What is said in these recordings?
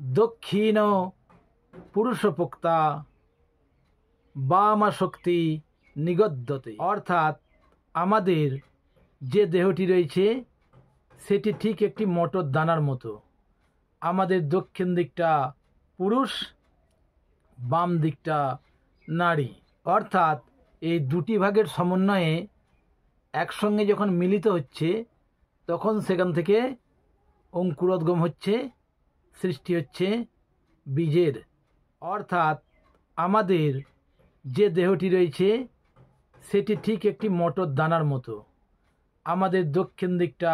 দক্ষিণ পুরুষপোক্তা বামাশক্তি নিগদ্যতে, অর্থাৎ আমাদের যে দেহটি রয়েছে সেটি ঠিক একটি মটর দানার মতো। আমাদের দক্ষিণ দিকটা পুরুষ, বাম দিকটা নারী, অর্থাৎ এই দুটি ভাগের সমন্বয়ে একসঙ্গে যখন মিলিত হচ্ছে তখন সেখান থেকে অঙ্কুরোদ্গম হচ্ছে, সৃষ্টি হচ্ছে বীজের। অর্থাৎ আমাদের যে দেহটি রয়েছে সেটি ঠিক একটি মটর দানার মতো। আমাদের দক্ষিণ দিকটা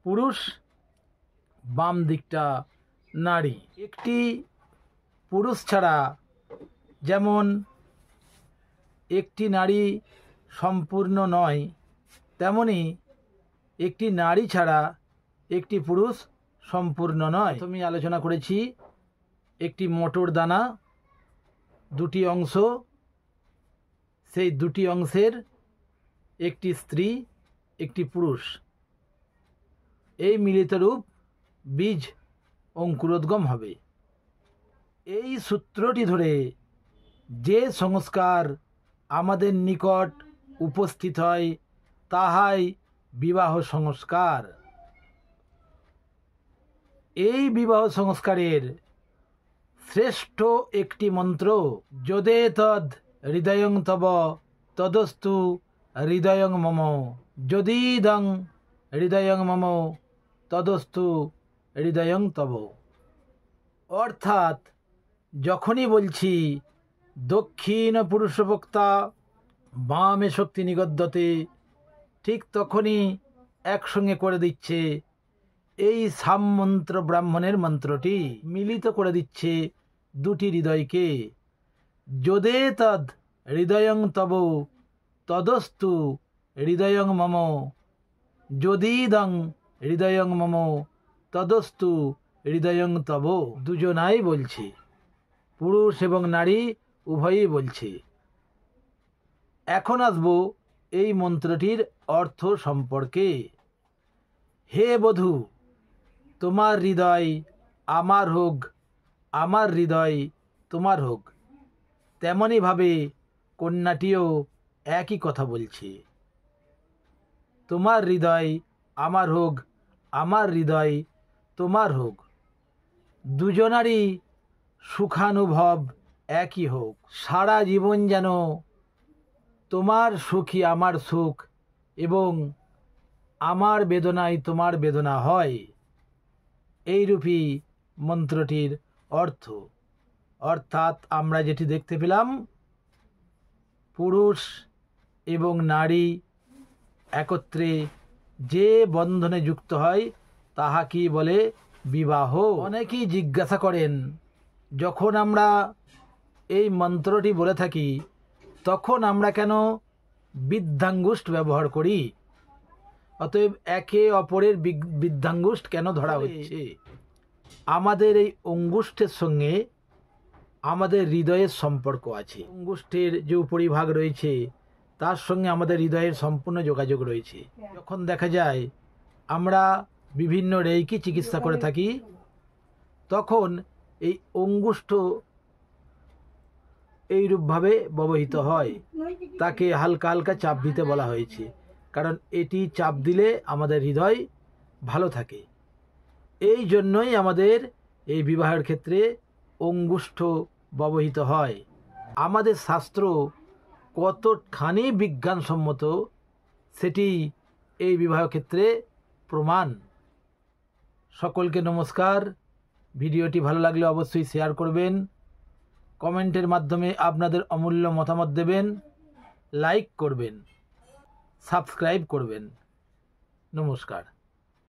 পুরুষ, বাম দিকটা নারী। একটি পুরুষ ছাড়া যেমন একটি নারী সম্পূর্ণ নয়, তেমনি একটি নারী ছাড়া একটি পুরুষ সম্পূর্ণ নয়। আমি আলোচনা করেছি একটি মটর দানা, দুটি অংশ, সেই দুটি অংশের একটি স্ত্রী একটি পুরুষ, এই মিলিত রূপ বীজ অঙ্কুরোদ্গম হবে। এই সূত্রটি ধরে যে সংস্কার আমাদের নিকট উপস্থিত হয় তাহাই বিবাহ সংস্কার। এই বিবাহ সংস্কারের শ্রেষ্ঠ একটি মন্ত্র যদে তদ হৃদয়ং তব তদস্তু হৃদয়ং মম, যদিদং হৃদয়ং মম তদস্তু হৃদয়ং তব। অর্থাৎ যখনই বলছি দক্ষিণ পুরুষপোক্তা বামে শক্তি নিগদ্যতে, ঠিক তখনই একসঙ্গে করে দিচ্ছে এই সামমন্ত্র ব্রাহ্মণের মন্ত্রটি, মিলিত করে দিচ্ছে দুটি হৃদয়কে। যদে তদ হৃদয়ং তব তদস্তু হৃদয়ং মম, যদিদং হৃদয়ং মম তদস্তু হৃদয়ং তব। দুজনাই বলছে, পুরুষ এবং নারী উভয়ই বলছে। এখন আসব এই মন্ত্রটির অর্থ সম্পর্কে। হে বধূ, তোমার হৃদয় আমার হোক, আমার হৃদয় তোমার হোক। তেমনিভাবে কন্যাটিও একই কথা বলছে, তোমার হৃদয় আমার হোক, আমার হৃদয় তোমার হোক। দুজনারই সুখানুভব একই হোক। সারা জীবন যেন তোমার সুখই আমার সুখ এবং আমার বেদনায় তোমার বেদনা হয়, এইরূপই মন্ত্রটির অর্থ। অর্থাৎ আমরা যেটি দেখতে পেলাম, পুরুষ এবং নারী একত্রে যে বন্ধনে যুক্ত হয় তাহাকে বলে বিবাহ। অনেকেই জিজ্ঞাসা করেন, যখন আমরা এই মন্ত্রটি বলে থাকি তখন আমরা কেন বৃদ্ধাঙ্গুষ্ঠ ব্যবহার করি? অতএব একে অপরের বৃদ্ধাঙ্গুষ্ঠ কেন ধরা হচ্ছে? আমাদের এই অঙ্গুষ্ঠের সঙ্গে আমাদের হৃদয়ের সম্পর্ক আছে। অঙ্গুষ্ঠের যে উপরিভাগ রয়েছে তার সঙ্গে আমাদের হৃদয়ের সম্পূর্ণ যোগাযোগ রয়েছে। যখন দেখা যায় আমরা বিভিন্ন রেইকি চিকিৎসা করে থাকি, তখন এই অঙ্গুষ্ঠ এইরূপভাবে ব্যবহৃত হয়। তাকে হালকা হালকা চাপ দিতে বলা হয়েছে, কারণ এটি চাপ দিলে আমাদের হৃদয় ভালো থাকে। এই জন্যই আমাদের এই বিবাহের ক্ষেত্রে অঙ্গুষ্ঠ ব্যবহৃত হয়। আমাদের শাস্ত্র কতখানি বিজ্ঞানসম্মত সেটি এই বিবাহ ক্ষেত্রে প্রমাণ। সকলকে নমস্কার। ভিডিওটি ভালো লাগলে অবশ্যই শেয়ার করবেন, কমেন্টের মাধ্যমে আপনাদের অমূল্য মতামত দেবেন, লাইক করবেন, সাবস্ক্রাইব করবেন। নমস্কার।